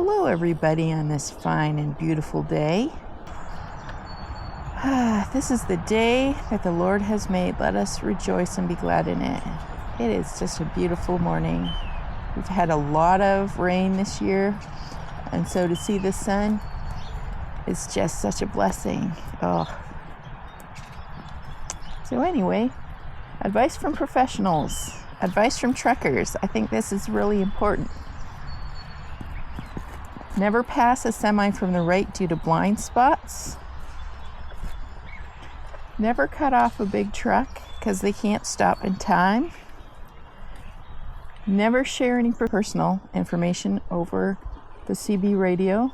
Hello everybody on this fine and beautiful day. This is the day that the Lord has made. Let us rejoice and be glad in it. It is just a beautiful morning. We've had a lot of rain this year, and so to see the sun is just such a blessing. Oh. So anyway, advice from professionals, advice from truckers. I think this is really important. Never pass a semi from the right due to blind spots. Never cut off a big truck because they can't stop in time. Never share any personal information over the CB radio.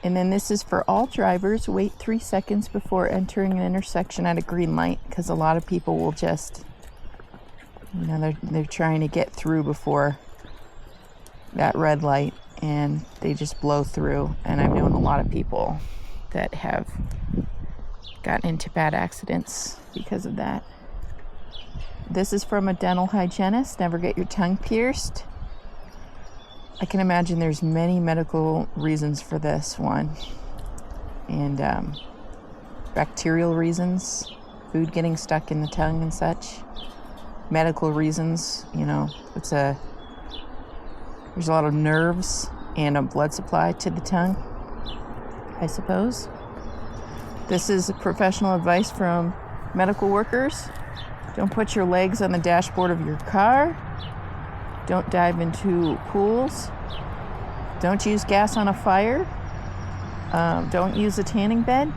And then this is for all drivers. Wait 3 seconds before entering an intersection at a green light, because a lot of people will just, they're trying to get through before that red light and they just blow through. And I've known a lot of people that have gotten into bad accidents because of that. This is from a dental hygienist. Never get your tongue pierced. I can imagine there's many medical reasons for this one. And bacterial reasons, food getting stuck in the tongue and such. Medical reasons, there's a lot of nerves and a blood supply to the tongue, I suppose. This is professional advice from medical workers. Don't put your legs on the dashboard of your car. Don't dive into pools. Don't use gas on a fire. Don't use a tanning bed.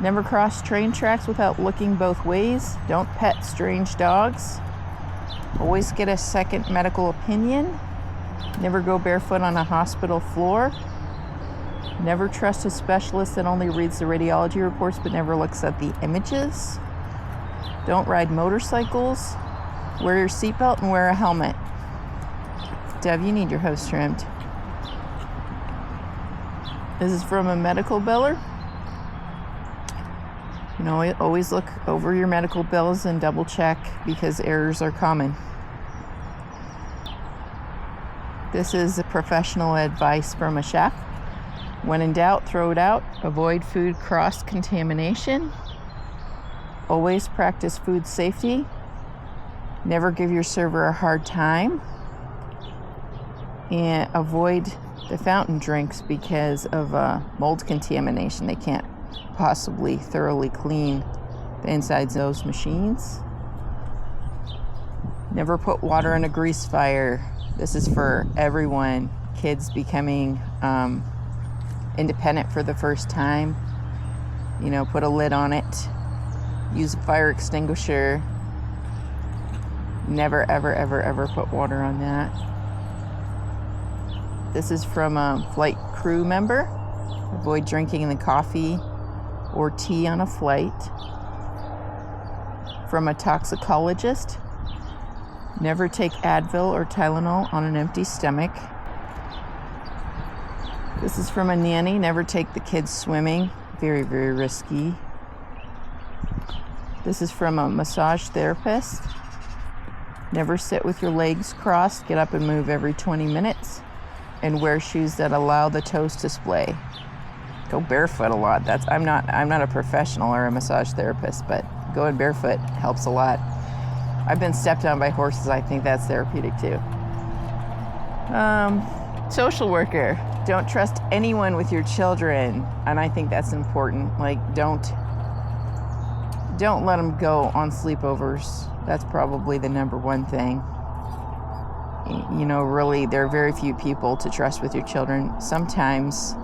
Never cross train tracks without looking both ways. Don't pet strange dogs. Always get a second medical opinion. Never go barefoot on a hospital floor. Never trust a specialist that only reads the radiology reports but never looks at the images. Don't ride motorcycles. Wear your seatbelt and wear a helmet. Dev, you need your hose trimmed. This is from a medical biller. Always look over your medical bills and double check because errors are common. This is a professional advice from a chef. When in doubt, throw it out. Avoid food cross-contamination. Always practice food safety. Never give your server a hard time. And avoid the fountain drinks because of mold contamination. They can't possibly thoroughly clean the insides of those machines. Never put water in a grease fire. This is for everyone. Kids becoming independent for the first time. Put a lid on it. Use a fire extinguisher. Never, ever, ever, ever put water on that. This is from a flight crew member. Avoid drinking the coffee or tea on a flight. From a toxicologist. Never take Advil or Tylenol on an empty stomach. This is from a nanny. Never take the kids swimming. Very, very risky. This is from a massage therapist. Never sit with your legs crossed. Get up and move every 20 minutes. And wear shoes that allow the toes to splay. Go barefoot a lot. I'm not a professional or a massage therapist, but going barefoot helps a lot. I've been stepped on by horses. I think that's therapeutic too. Social worker. Don't trust anyone with your children, and I think that's important. Don't let them go on sleepovers. That's probably the number one thing. Really, there are very few people to trust with your children. Sometimes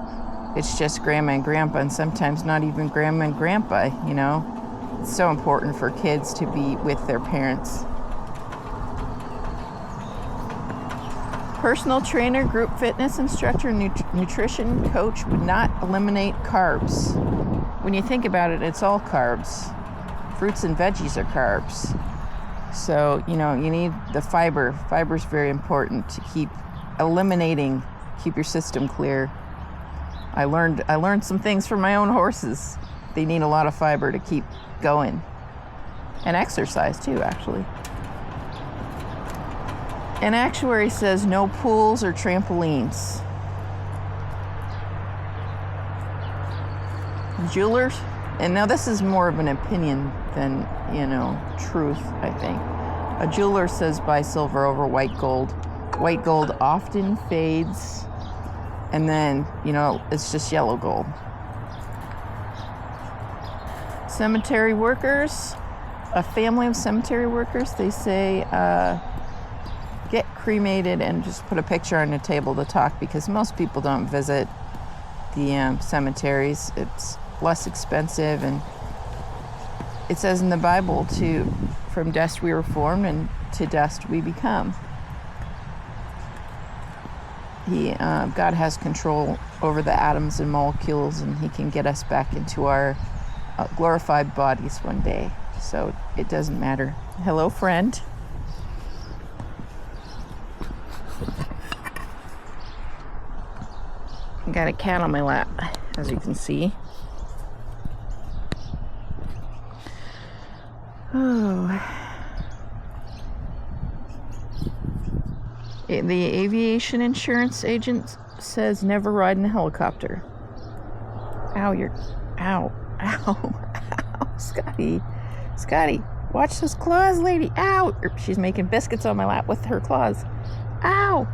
it's just grandma and grandpa, and sometimes not even grandma and grandpa, It's so important for kids to be with their parents. Personal trainer, group fitness instructor, nutrition coach would not eliminate carbs. When you think about it, it's all carbs. Fruits and veggies are carbs. So, you need the fiber. Fiber is very important to keep your system clear. I learned some things from my own horses. They need a lot of fiber to keep going. And exercise too, actually. An actuary says no pools or trampolines. Jewelers, and now this is more of an opinion than, truth, I think. A jeweler says buy silver over white gold. White gold often fades, and then, it's just yellow gold. Cemetery workers, a family of cemetery workers, they say get cremated and just put a picture on the table to talk, because most people don't visit the cemeteries. It's less expensive, and it says in the Bible from dust we were formed and to dust we become. God has control over the atoms and molecules, and he can get us back into our glorified bodies one day, so it doesn't matter. Hello, friend. I got a cat on my lap, as you can see. Oh. The aviation insurance agent says never ride in a helicopter. Ow, Scotty, watch those claws, lady. Ow, she's making biscuits on my lap with her claws. Ow.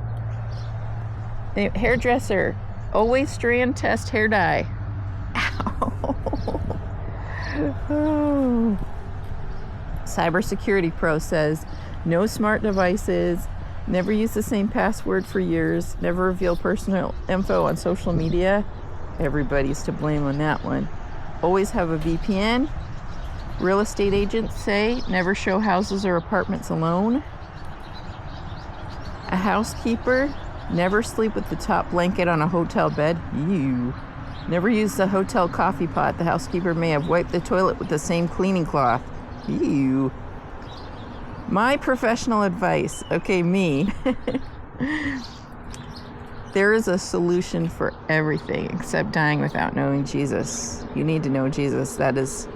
The hairdresser, always strand test hair dye. Ow. Oh. Cybersecurity Pro says no smart devices, never use the same password for years, never reveal personal info on social media. Everybody's to blame on that one. Always have a VPN. Real estate agents say never show houses or apartments alone. A housekeeper, never sleep with the top blanket on a hotel bed. Ew. Never use the hotel coffee pot. The housekeeper may have wiped the toilet with the same cleaning cloth. Ew. My professional advice, me. There is a solution for everything except dying without knowing Jesus. You need to know Jesus. That is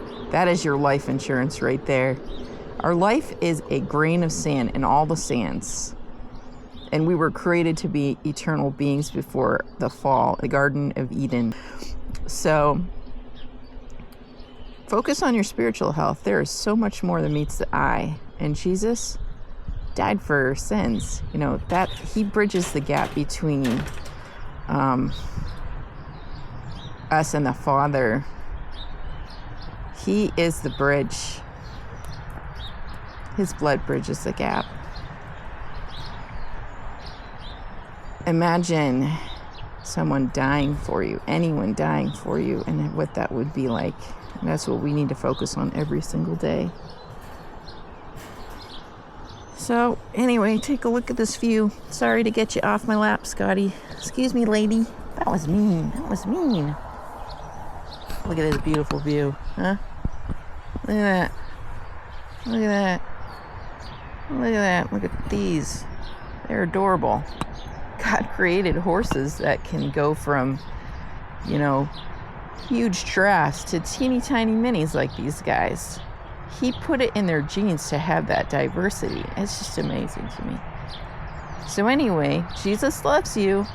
your life insurance right there. Our life is a grain of sand in all the sands. And we were created to be eternal beings before the fall, the Garden of Eden. So focus on your spiritual health. There is so much more than meets the eye. And Jesus died for our sins. That he bridges the gap between us and the Father. He is the bridge. His blood bridges the gap. Imagine someone dying for you, anyone dying for you, and what that would be like. And that's what we need to focus on every single day. So, anyway, take a look at this view. Sorry to get you off my lap, Scotty. Excuse me, lady. That was mean. Look at this beautiful view, huh? Look at that. Look at these. They're adorable. God created horses that can go from, huge giraffes to teeny tiny minis like these guys. He put it in their genes to have that diversity. It's just amazing to me. So anyway, Jesus loves you.